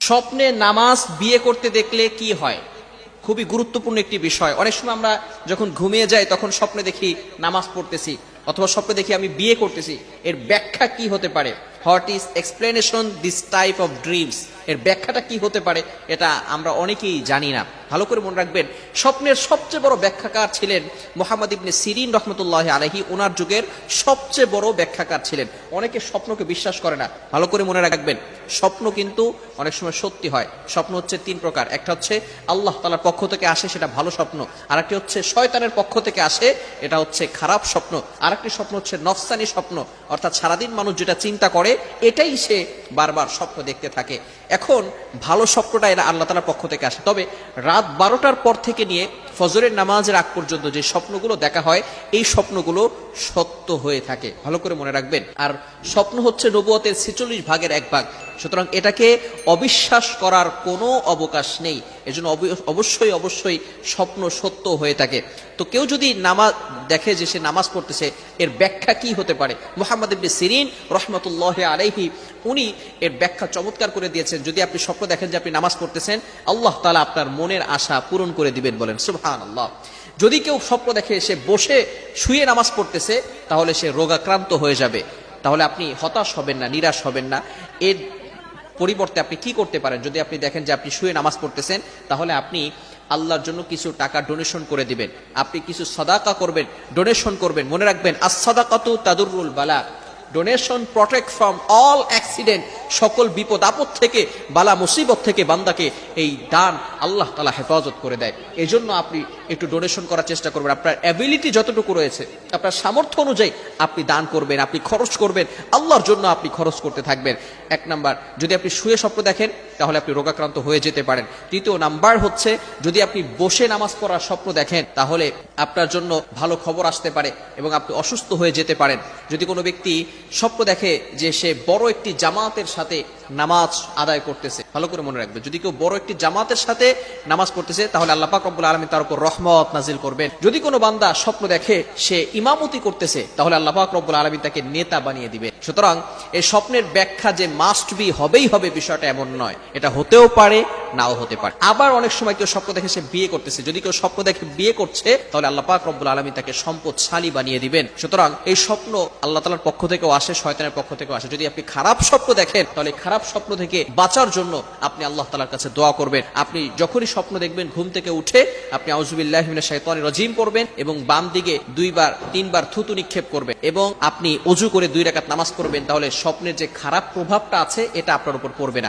স্বপ্নে নামাজ বিয়ে করতে দেখলে কি হয়? খুবই গুরুত্বপূর্ণ একটি বিষয়। অনেক সময় আমরা যখন ঘুমিয়ে যাই তখন স্বপ্নে দেখি নামাজ পড়তেছি, অথবা স্বপ্নে দেখি আমি বিয়ে করতেছি। এর ব্যাখ্যা কি হতে পারে? What is explanation this type of dreams? এর ব্যাখ্যাটা কি হতে পারে এটা আমরা অনেকেই জানি না। ভালো করে মনে রাখবেন, স্বপ্নের সবচেয়ে বড় ব্যাখ্যাকার ছিলেন মুহাম্মদ ইবনে সিরিন রহমতুল্লাহ আলাইহি। ওনার যুগের সবচেয়ে বড় ব্যাখ্যাকার ছিলেন। অনেকে স্বপ্নকে বিশ্বাস করে না। ভালো করে মনে রাখবেন, স্বপ্ন কিন্তু অনেক সময় সত্যি হয়। স্বপ্ন হচ্ছে তিন প্রকার। একটা হচ্ছে আল্লাহ তাআলার পক্ষ থেকে আসে, সেটা ভালো স্বপ্ন। আরেকটি হচ্ছে শয়তানের পক্ষ থেকে আসে, এটা হচ্ছে খারাপ স্বপ্ন। আরেকটি স্বপ্ন হচ্ছে নফসানি স্বপ্ন, অর্থাৎ সারাদিন মানুষ যেটা চিন্তা করে এটাই সে বারবার স্বপ্ন দেখতে থাকে। এখন ভালো স্বপ্নটা এরা আল্লাহ তাআলার পক্ষ থেকে আসে। তবে রাত 12টার পর থেকে নিয়ে ফজরের নামাজের আগ পর্যন্ত যে স্বপ্নগুলো দেখা হয়, এই স্বপ্নগুলো সত্য হয়ে থাকে। ভালো করে মনে রাখবেন। আর স্বপ্ন হচ্ছে নবুয়তের 46 ভাগের 1 ভাগ। সুতরাং এটাকে অবিশ্বাস করার কোনো অবকাশ নেই। এজন্য অবশ্যই অবশ্যই স্বপ্ন সত্য হয়ে থাকে। তো কেউ যদি নামাজ দেখে যে সে নামাজ পড়তেছে, এর ব্যাখ্যা কি হতে পারে? মুহাম্মদ ইবনে সিরিন রহমতুল্লাহ আলাইহি উনি এর ব্যাখ্যা চমৎকার করে দিয়েছেন। যদি আপনি স্বপ্ন দেখেন যে আপনি নামাজ পড়তেছেন, আল্লাহ তাআলা আপনার মনের আশা পূরণ করে দিবেন। বলেন সুবহানাল্লাহ। যদি কেউ স্বপ্ন দেখে সে বসে শুয়ে নামাজ পড়তেছে, তাহলে সে রোগাক্রান্ত হয়ে যাবে। তাহলে আপনি হতাশ হবেন না, নিরাশ হবেন না। এর পরিবর্তে আপনি কি করতে পারেন? যদি আপনি দেখেন যে আপনি শুয়ে নামাজ পড়তেছেন, তাহলে আপনি আল্লাহর জন্য কিছু টাকা ডোনেশন করে দিবেন। আপনি কিছু সাদাকা করবেন, ডোনেশন করবেন। মনে রাখবেন, আস-সাদাকাতু তাদুররুল বালা। Donation protect from all accident. সকল বিপদ আপদ থেকে, বালা মুসিবত থেকে বান্দাকে এই দান আল্লাহ তাআলা হেফাজত করে দেয়। এই জন্য আপনি একটু ডোনেশন করার চেষ্টা করবেন। আপনার অ্যাবিলিটি যতটুকু রয়েছে, আপনার সামর্থ্য অনুযায়ী আপনি দান করবেন, আপনি খরচ করবেন, আল্লাহর জন্য আপনি খরচ করতে থাকবেন। 1 নাম্বার, যদি আপনি শুয়ে স্বপ্ন দেখেন তাহলে আপনি রোগাক্রান্ত হয়ে যেতে পারেন। দ্বিতীয় নাম্বার হচ্ছে, যদি আপনি বসে নামাজ পড়ার স্বপ্ন দেখেন, তাহলে আপনার জন্য ভালো খবর আসতে পারে এবং আপনি অসুস্থ হয়ে যেতে পারেন। যদি কোনো ব্যক্তি স্বপ্ন দেখে যে সে বড় একটি জামাতের সাথে নামাজ আদায় করতেছে, ভালো করে মনে রাখবে, যদি কেউ বড় একটি জামাতের সাথে নামাজ পড়তেছে, তাহলে আল্লাহ পাক রব্বুল আলামিন তার উপর রহমত নাজিল করবেন। যদি কোনো বান্দা স্বপ্ন দেখে সে ইমামতি করতেছে, তাহলে আল্লাহ পাক রব্বুল আলামিন তাকে নেতা বানিয়ে দিবেন। সুতরাং এই স্বপ্নের ব্যাখ্যা যে মাস্ট বি হবেই হবে, বিষয়টা এমন নয়। এটা হতেও পারে, নাও হতে পারে। আবার অনেক সময় কেউ স্বপ্ন দেখে সে বিয়ে করতেছে। যদি কেউ স্বপ্ন দেখে বিয়ে করছে, তাহলে আল্লাহ পাক রব্বুল আলামিন তাকে সম্পদশালী বানিয়ে দিবেন। সুতরাং এই স্বপ্ন আল্লাহ তাআলার পক্ষ থেকেও আসে, শয়তানের পক্ষ থেকেও আসে। যদি আপনি খারাপ স্বপ্ন দেখেন, তাহলে খারাপ স্বপ্ন থেকে বাঁচার জন্য আপনি আল্লাহ তাআলার কাছে দোয়া করবেন। আপনি যখনই স্বপ্ন দেখবেন, ঘুম থেকে উঠে আপনি আউযুবিল্লাহি মিনাশ শাইতানির রাজিম পড়বেন এবং বাম দিকে 2 বার 3 বার থুতু নিক্ষেপ করবেন এবং আপনি ওযু করে 2 রাকাত নামাজ পড়বেন। তাহলে স্বপ্নের যে খারাপ প্রভাবটা আছে, এটা আপনার উপর পড়বে না।